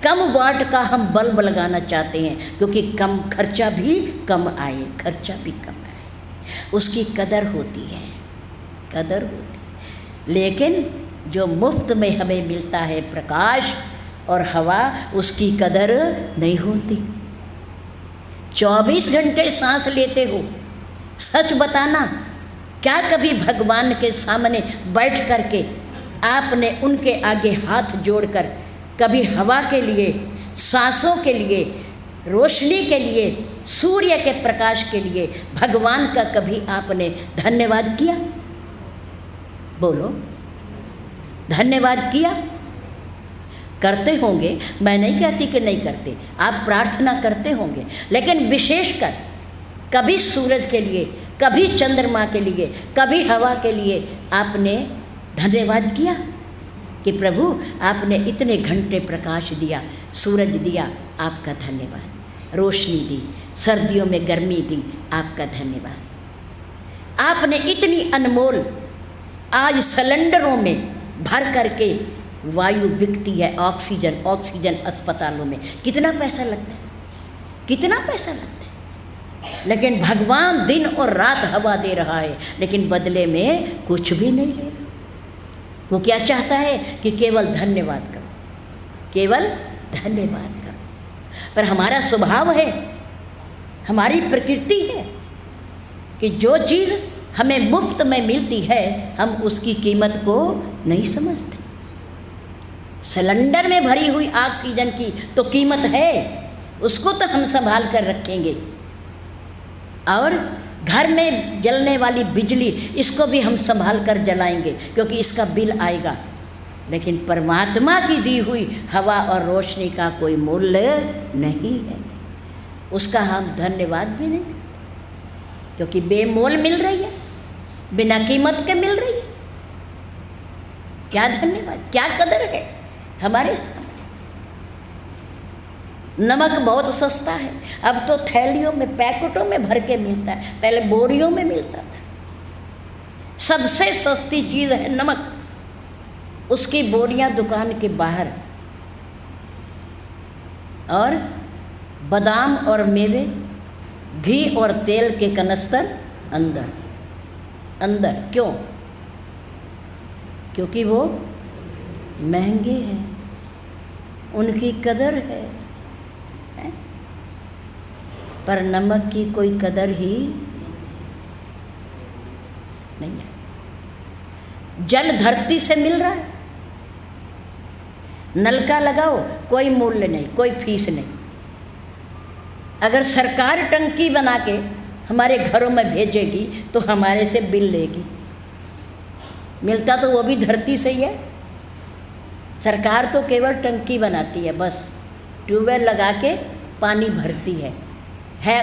कम वाट का हम बल्ब लगाना चाहते हैं, क्योंकि कम खर्चा भी कम आए, खर्चा भी कम आए, उसकी कदर होती है, कदर होती है। लेकिन जो मुफ्त में हमें मिलता है प्रकाश और हवा, उसकी कदर नहीं होती। 24 घंटे सांस लेते हो, सच बताना, क्या कभी भगवान के सामने बैठ कर के आपने उनके आगे हाथ जोड़कर कभी हवा के लिए, सांसों के लिए, रोशनी के लिए, सूर्य के प्रकाश के लिए भगवान का कभी आपने धन्यवाद किया? बोलो, धन्यवाद किया? करते होंगे, मैं नहीं कहती कि नहीं करते, आप प्रार्थना करते होंगे, लेकिन विशेषकर कभी सूरज के लिए, कभी चंद्रमा के लिए, कभी हवा के लिए आपने धन्यवाद किया कि प्रभु आपने इतने घंटे प्रकाश दिया, सूरज दिया, आपका धन्यवाद, रोशनी दी, सर्दियों में गर्मी दी, आपका धन्यवाद। आपने इतनी अनमोल, आज सिलेंडरों में भर करके वायु बिकती है, ऑक्सीजन, ऑक्सीजन अस्पतालों में कितना पैसा लगता है, कितना पैसा लगता है, लेकिन भगवान दिन और रात हवा दे रहा है, लेकिन बदले में कुछ भी नहीं ले रहा। वो क्या चाहता है कि केवल धन्यवाद करो, केवल धन्यवाद करो। पर हमारा स्वभाव है, हमारी प्रकृति है कि जो चीज़ हमें मुफ्त में मिलती है, हम उसकी कीमत को नहीं समझते। सिलेंडर में भरी हुई ऑक्सीजन की तो कीमत है, उसको तो हम संभाल कर रखेंगे, और घर में जलने वाली बिजली, इसको भी हम संभाल कर जलाएंगे क्योंकि इसका बिल आएगा। लेकिन परमात्मा की दी हुई हवा और रोशनी का कोई मूल्य नहीं है, उसका हम धन्यवाद भी नहीं करते क्योंकि बेमोल मिल रही है, बिना कीमत के मिल रही है। क्या धन्यवाद, क्या कदर है हमारे सामने। नमक बहुत सस्ता है, अब तो थैलियों में, पैकेटों में भर के मिलता है, पहले बोरियों में मिलता था। सबसे सस्ती चीज़ है नमक, उसकी बोरियां दुकान के बाहर, और बादाम और मेवे, घी और तेल के कनस्तर अंदर अंदर। क्यों? क्योंकि वो महंगे हैं, उनकी कदर है, पर नमक की कोई कदर ही नहीं है। जल धरती से मिल रहा है, नलका लगाओ, कोई मूल्य नहीं, कोई फीस नहीं। अगर सरकार टंकी बना के हमारे घरों में भेजेगी तो हमारे से बिल लेगी। मिलता तो वो भी धरती से ही है। सरकार तो केवल टंकी बनाती है, बस ट्यूबवेल लगा के पानी भरती है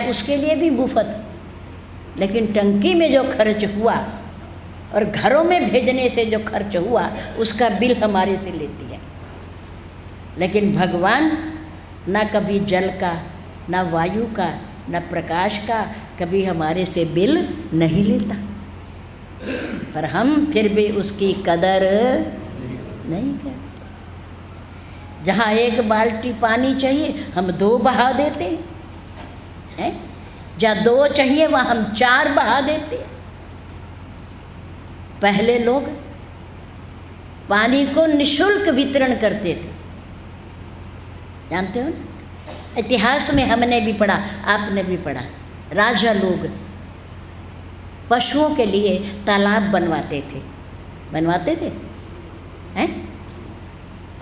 उसके लिए भी मुफ्त। लेकिन टंकी में जो खर्च हुआ और घरों में भेजने से जो खर्च हुआ, उसका बिल हमारे से लेती है। लेकिन भगवान ना कभी जल का, ना वायु का, ना प्रकाश का कभी हमारे से बिल नहीं लेता, पर हम फिर भी उसकी कदर नहीं करते। जहाँ 1 बाल्टी पानी चाहिए हम 2 बहा देते हैं, जहाँ 2 चाहिए वहाँ हम 4 बहा देते हैं। पहले लोग पानी को निशुल्क वितरण करते थे, जानते हो ना? इतिहास में हमने भी पढ़ा, आपने भी पढ़ा। राजा लोग पशुओं के लिए तालाब बनवाते थे हैं,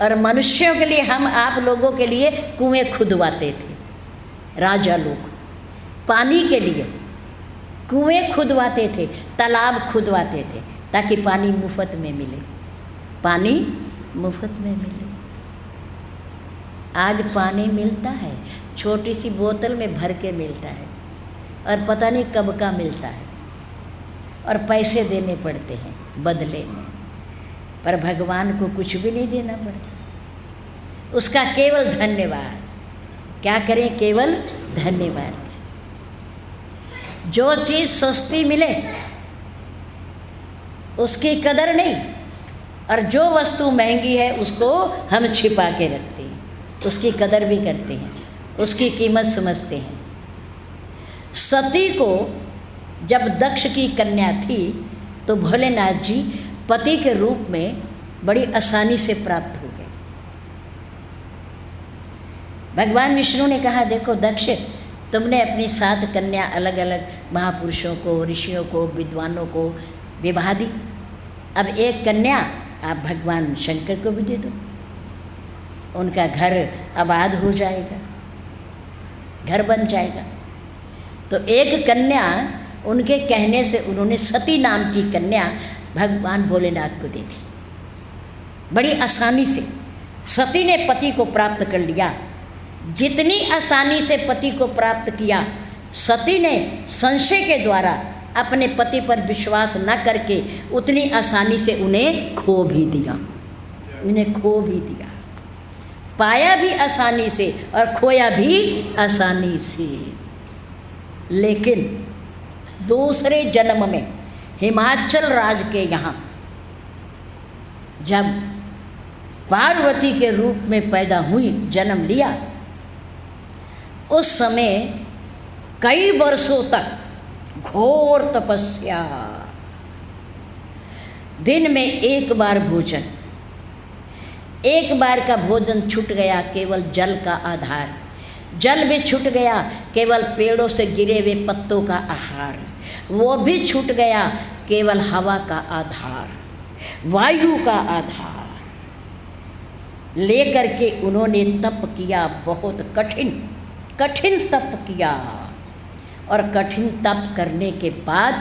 और मनुष्यों के लिए, हम आप लोगों के लिए कुएं खुदवाते थे। राजा लोग पानी के लिए कुएं खुदवाते थे, तालाब खुदवाते थे, ताकि पानी मुफ्त में मिले, पानी मुफ्त में मिले। आज पानी मिलता है, छोटी सी बोतल में भर के मिलता है, और पता नहीं कब का मिलता है, और पैसे देने पड़ते हैं बदले में। पर भगवान को कुछ भी नहीं देना पड़ता, उसका केवल धन्यवाद। क्या करें? केवल धन्यवाद। जो चीज़ सस्ती मिले उसकी कदर नहीं, और जो वस्तु महंगी है उसको हम छिपा के रखते हैं, उसकी कदर भी करते हैं, उसकी कीमत समझते हैं। सती को जब दक्ष की कन्या थी तो भोलेनाथ जी पति के रूप में बड़ी आसानी से प्राप्त हो गए। भगवान विष्णु ने कहा, देखो दक्ष, तुमने अपनी 7 कन्या अलग अलग महापुरुषों को, ऋषियों को, विद्वानों को विवाह दी। अब 1 कन्या आप भगवान शंकर को भी दे दो, उनका घर आबाद हो जाएगा, घर बन जाएगा। तो 1 कन्या उनके कहने से उन्होंने सती नाम की कन्या भगवान भोलेनाथ को दे दी। बड़ी आसानी से सती ने पति को प्राप्त कर लिया। जितनी आसानी से पति को प्राप्त किया, सती ने संशय के द्वारा अपने पति पर विश्वास न करके उतनी आसानी से उन्हें खो भी दिया, उन्हें खो भी दिया। पाया भी आसानी से और खोया भी आसानी से। लेकिन दूसरे जन्म में हिमाचल राज के यहाँ जब पार्वती के रूप में पैदा हुई, जन्म लिया, उस समय कई वर्षों तक घोर तपस्या, दिन में 1 बार भोजन, 1 बार का भोजन छूट गया केवल जल का आधार, जल भी छूट गया केवल पेड़ों से गिरे हुए पत्तों का आहार, वो भी छूट गया केवल हवा का आधार, वायु का आधार लेकर के उन्होंने तप किया, बहुत कठिन कठिन तप किया। और कठिन तप करने के बाद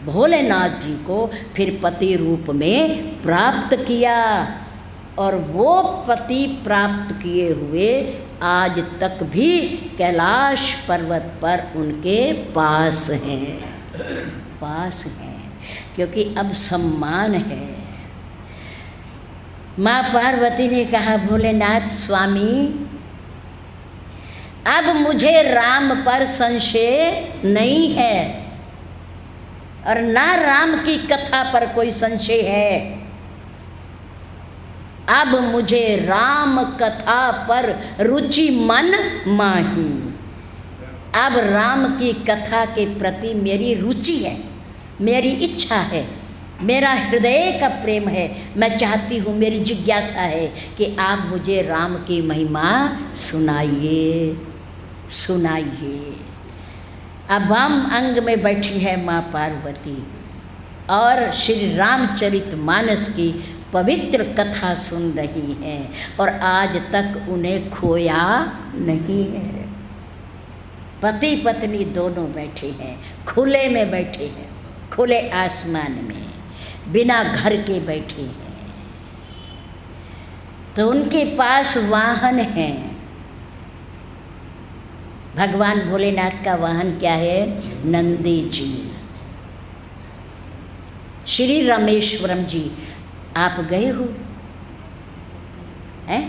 भोलेनाथ जी को फिर पति रूप में प्राप्त किया, और वो पति प्राप्त किए हुए आज तक भी कैलाश पर्वत पर उनके पास हैं, क्योंकि अब सम्मान है। माँ पार्वती ने कहा, भोलेनाथ स्वामी, अब मुझे राम पर संशय नहीं है और ना राम की कथा पर कोई संशय है। अब मुझे राम कथा पर रुचि मन माही। अब राम की कथा के प्रति मेरी रुचि है, मेरी इच्छा है, मेरा हृदय का प्रेम है। मैं चाहती हूँ, मेरी जिज्ञासा है कि आप मुझे राम की महिमा सुनाइए। अब वाम अंग में बैठी है माँ पार्वती और श्री रामचरितमानस की पवित्र कथा सुन रही हैं, और आज तक उन्हें खोया नहीं है। पति पत्नी दोनों बैठे हैं, खुले में बैठे हैं, खुले आसमान में, बिना घर के बैठे हैं। तो उनके पास वाहन है। भगवान भोलेनाथ का वाहन क्या है? नंदी जी। श्री रामेश्वरम जी आप गए हो? हैं?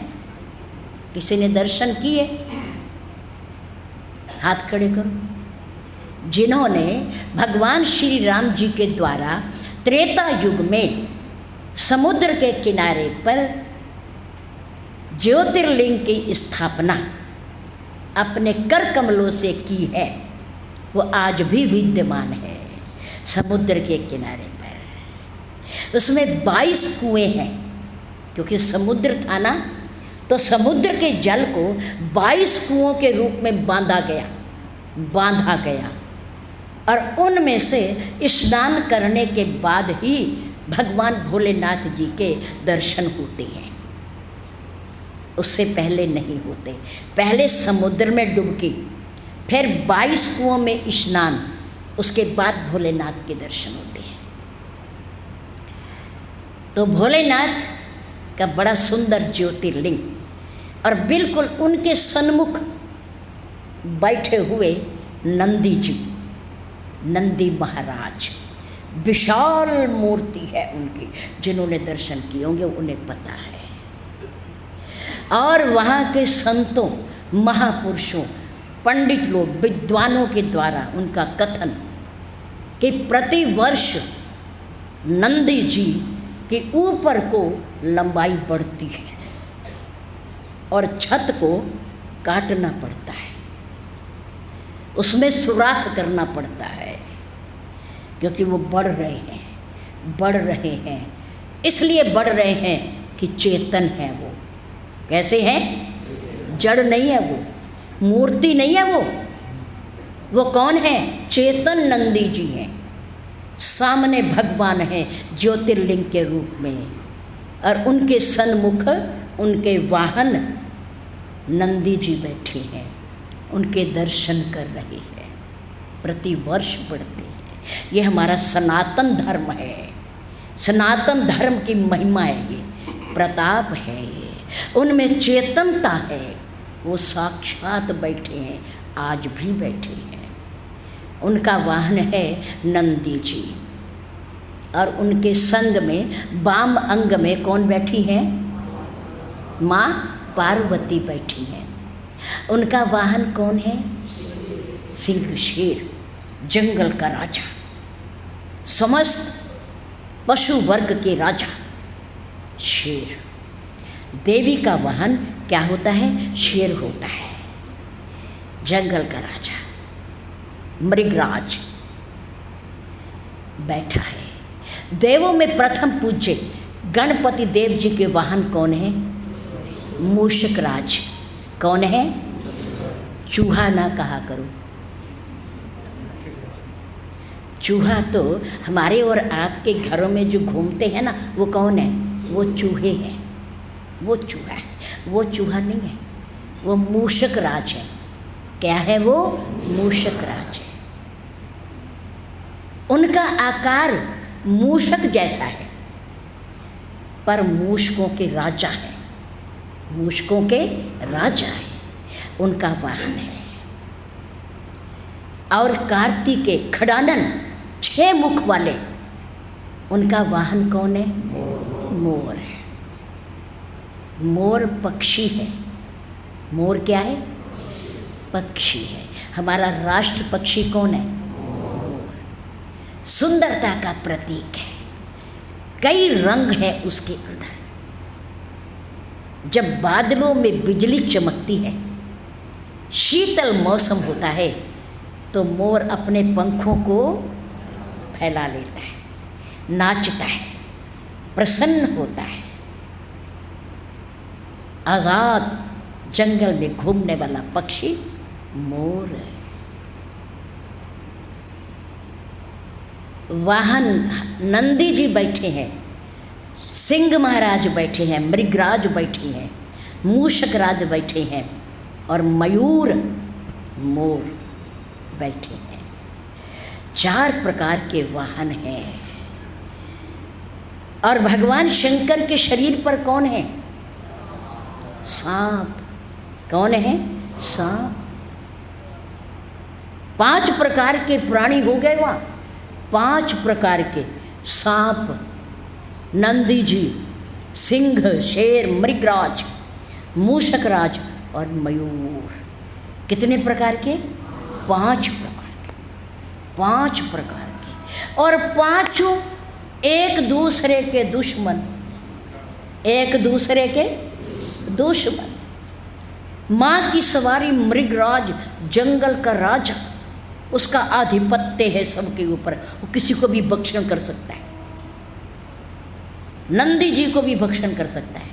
किसी ने दर्शन किए? हाथ खड़े करो। जिन्होंने भगवान श्री राम जी के द्वारा त्रेता युग में समुद्र के किनारे पर ज्योतिर्लिंग की स्थापना अपने कर कमलों से की है, वो आज भी विद्यमान है समुद्र के किनारे पर। उसमें 22 कुएं हैं, क्योंकि समुद्र था ना, तो समुद्र के जल को 22 कुओं के रूप में बांधा गया, और उनमें से स्नान करने के बाद ही भगवान भोलेनाथ जी के दर्शन होते हैं, उससे पहले नहीं होते। पहले समुद्र में डुबकी, फिर 22 कुओं में स्नान, उसके बाद भोलेनाथ के दर्शन होते हैं। तो भोलेनाथ का बड़ा सुंदर ज्योतिर्लिंग, और बिल्कुल उनके सन्मुख बैठे हुए नंदी जी, नंदी महाराज, विशाल मूर्ति है उनकी। जिन्होंने दर्शन किए होंगे उन्हें पता है। और वहाँ के संतों, महापुरुषों, पंडित लोग, विद्वानों के द्वारा उनका कथन कि प्रतिवर्ष नंदी जी के ऊपर को लंबाई बढ़ती है और छत को काटना पड़ता है, उसमें सुराख करना पड़ता है, क्योंकि वो बढ़ रहे हैं। इसलिए बढ़ रहे हैं कि चेतन है वो। कैसे हैं? जड़ नहीं है वो, मूर्ति नहीं है वो कौन है? चेतन नंदी जी हैं। सामने भगवान हैं ज्योतिर्लिंग के रूप में, और उनके सन्मुख उनके वाहन नंदी जी बैठे हैं, उनके दर्शन कर रहे हैं। प्रतिवर्ष बढ़ते हैं। ये हमारा सनातन धर्म है, सनातन धर्म की महिमा है, ये प्रताप है, ये उनमें चेतनता है। वो साक्षात बैठे हैं, आज भी बैठे हैं। उनका वाहन है नंदी जी, और उनके संग में वाम अंग में कौन बैठी हैं? माँ पार्वती बैठी हैं। उनका वाहन कौन है? सिंह, शेर, जंगल का राजा, समस्त पशु वर्ग के राजा शेर। देवी का वाहन क्या होता है? शेर होता है, जंगल का राजा, मृगराज बैठा है। देवों में प्रथम पूज्य गणपति देव जी के वाहन कौन है? मूषक राज। कौन है? चूहा ना कहा करो, चूहा तो हमारे और आपके घरों में जो घूमते हैं ना, वो कौन है? वो चूहे हैं, वो चूहा है। वो चूहा नहीं है, वो मूषक राज है। क्या है वो? मूषक राज है। उनका आकार मूषक जैसा है, पर मूषकों के राजा हैं, मूषकों के राजा हैं, उनका वाहन है। और कार्तिकेय खड़ानन 6 मुख वाले, उनका वाहन कौन है? मोर है। मोर पक्षी है। मोर क्या है? पक्षी है। हमारा राष्ट्र पक्षी कौन है? मोर। सुंदरता का प्रतीक है, कई रंग है उसके अंदर। जब बादलों में बिजली चमकती है, शीतल मौसम होता है, तो मोर अपने पंखों को फैला लेता है, नाचता है, प्रसन्न होता है। आज़ाद जंगल में घूमने वाला पक्षी मोर है। वाहन नंदी जी बैठे हैं, सिंह महाराज बैठे हैं, मृगराज बैठे हैं, मूषक राज बैठे हैं और मयूर मोर बैठे हैं। 4 प्रकार के वाहन हैं। और भगवान शंकर के शरीर पर कौन है? सांप। कौन है? सांप। 5 प्रकार के प्राणी हो गए वहाँ, 5 प्रकार के सांप, नंदी जी, सिंह, शेर, मृगराज, मूषकराज और मयूर। कितने प्रकार के? 5 प्रकार के। 5 प्रकार के। और पांचों एक दूसरे के दुश्मन, एक दूसरे के दुश्मन। माँ की सवारी मृगराज, जंगल का राजा, उसका आधिपत्य है सबके ऊपर, वो किसी को भी भक्षण कर सकता है। नंदी जी को भी भक्षण कर सकता है,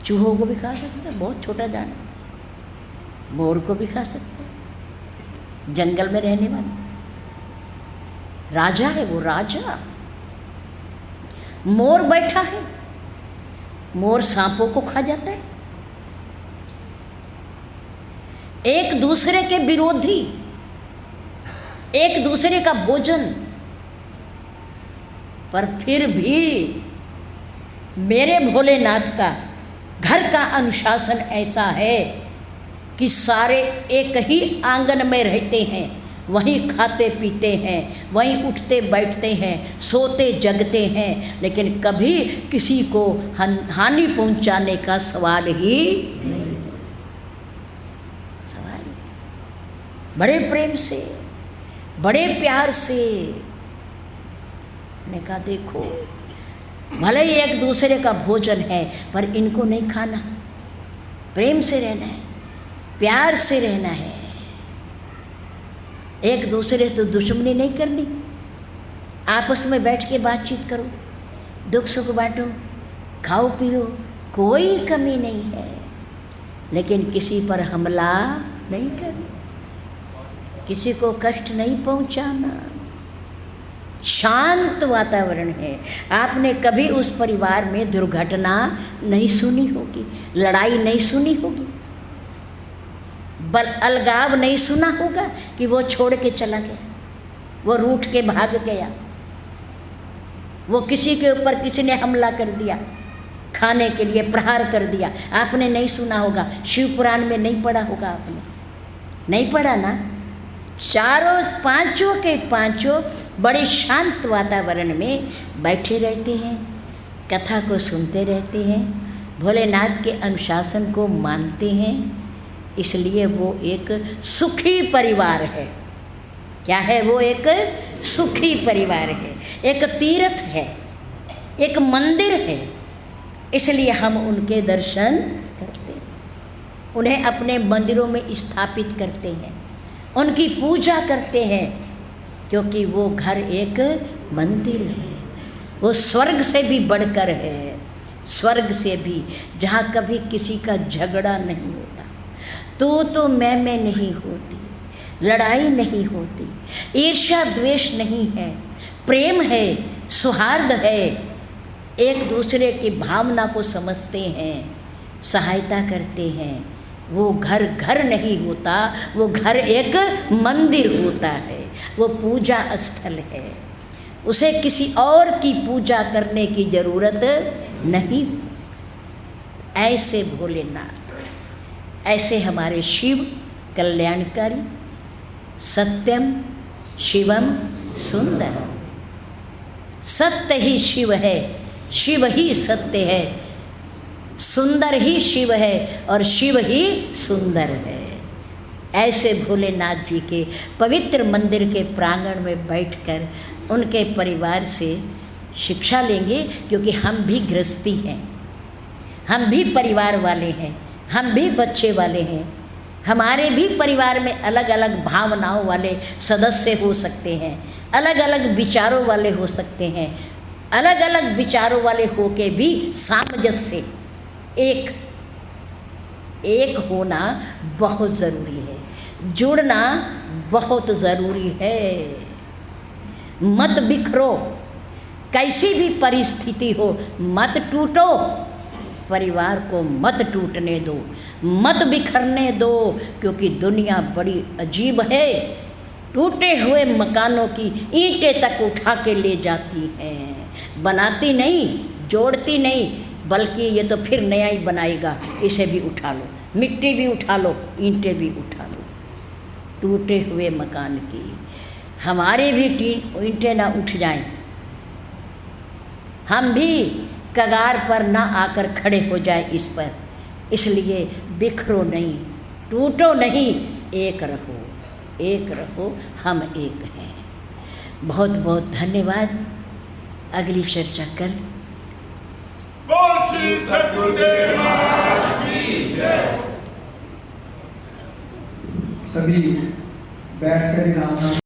चूहों को भी खा सकता है, बहुत छोटा जानवर। मोर को भी खा सकता है, जंगल में रहने वाला राजा है वो, राजा। मोर बैठा है, मोर सांपों को खा जाता है। एक दूसरे के विरोधी, एक दूसरे का भोजन, पर फिर भी मेरे भोलेनाथ का घर का अनुशासन ऐसा है कि सारे एक ही आंगन में रहते हैं, वहीं खाते पीते हैं, वहीं उठते बैठते हैं, सोते जगते हैं, लेकिन कभी किसी को हानि पहुंचाने का सवाल ही नहीं। सवाल बड़े प्रेम से, बड़े प्यार से ने कहा, देखो भले ही एक दूसरे का भोजन है, पर इनको नहीं खाना, प्रेम से रहना है, प्यार से रहना है, एक दूसरे से तो दुश्मनी नहीं करनी, आपस में बैठ के बातचीत करो, दुख सुख बांटो, खाओ पियो, कोई कमी नहीं है, लेकिन किसी पर हमला नहीं करना, किसी को कष्ट नहीं पहुंचाना। शांत वातावरण है। आपने कभी उस परिवार में दुर्घटना नहीं सुनी होगी, लड़ाई नहीं सुनी होगी, अलगाव नहीं सुना होगा कि वो छोड़ के चला गया, वो रूठ के भाग गया, वो किसी के ऊपर किसी ने हमला कर दिया, खाने के लिए प्रहार कर दिया। आपने नहीं सुना होगा, शिव पुराण में नहीं पढ़ा होगा, आपने नहीं पढ़ा ना। चारों पांचों के पांचों बड़े शांत वातावरण में बैठे रहते हैं, कथा को सुनते रहते हैं, भोलेनाथ के अनुशासन को मानते हैं, इसलिए वो एक सुखी परिवार है। क्या है वो? एक सुखी परिवार है, एक तीर्थ है, एक मंदिर है, इसलिए हम उनके दर्शन करते हैं, उन्हें अपने मंदिरों में स्थापित करते हैं, उनकी पूजा करते हैं, क्योंकि वो घर एक मंदिर है, वो स्वर्ग से भी बढ़कर है, स्वर्ग से भी, जहाँ कभी किसी का झगड़ा नहीं होता, तो मैं नहीं होती, लड़ाई नहीं होती, ईर्ष्या द्वेष नहीं है, प्रेम है, सौहार्द है, एक दूसरे की भावना को समझते हैं, सहायता करते हैं। वो घर घर नहीं होता, वो घर एक मंदिर होता है। वो पूजा स्थल है, उसे किसी और की पूजा करने की जरूरत नहीं। ऐसे भोलेनाथ, ऐसे हमारे शिव कल्याणकारी, सत्यम शिवम सुंदरम। सत्य ही शिव है, शिव ही सत्य है, सुंदर ही शिव है और शिव ही सुंदर है। ऐसे भोलेनाथ जी के पवित्र मंदिर के प्रांगण में बैठकर उनके परिवार से शिक्षा लेंगे, क्योंकि हम भी गृहस्थी हैं, हम भी परिवार वाले हैं, हम भी बच्चे वाले हैं। हमारे भी परिवार में अलग अलग भावनाओं वाले सदस्य हो सकते हैं, अलग अलग विचारों वाले हो सकते हैं। अलग अलग विचारों वाले होके भी सामंजस्य एक होना बहुत ज़रूरी है, जुड़ना बहुत ज़रूरी है। मत बिखरो, कैसी भी परिस्थिति हो मत टूटो, परिवार को मत टूटने दो, मत बिखरने दो, क्योंकि दुनिया बड़ी अजीब है। टूटे हुए मकानों की ईंटें तक उठा के ले जाती हैं, बनाती नहीं, जोड़ती नहीं, बल्कि ये तो फिर नया ही बनाएगा, इसे भी उठा लो, मिट्टी भी उठा लो, ईंटें भी उठा लो। टूटे हुए मकान की हमारे भी ईंटें ना उठ जाएं, हम भी कगार पर ना आकर खड़े हो जाए इस पर। इसलिए बिखरो नहीं, टूटो नहीं, एक रहो, एक रहो, हम एक हैं। बहुत बहुत धन्यवाद। अगली चर्चा कल। बोल श्री सद्गुरुदेव महाराज की जय। सभी बैठकर इनाम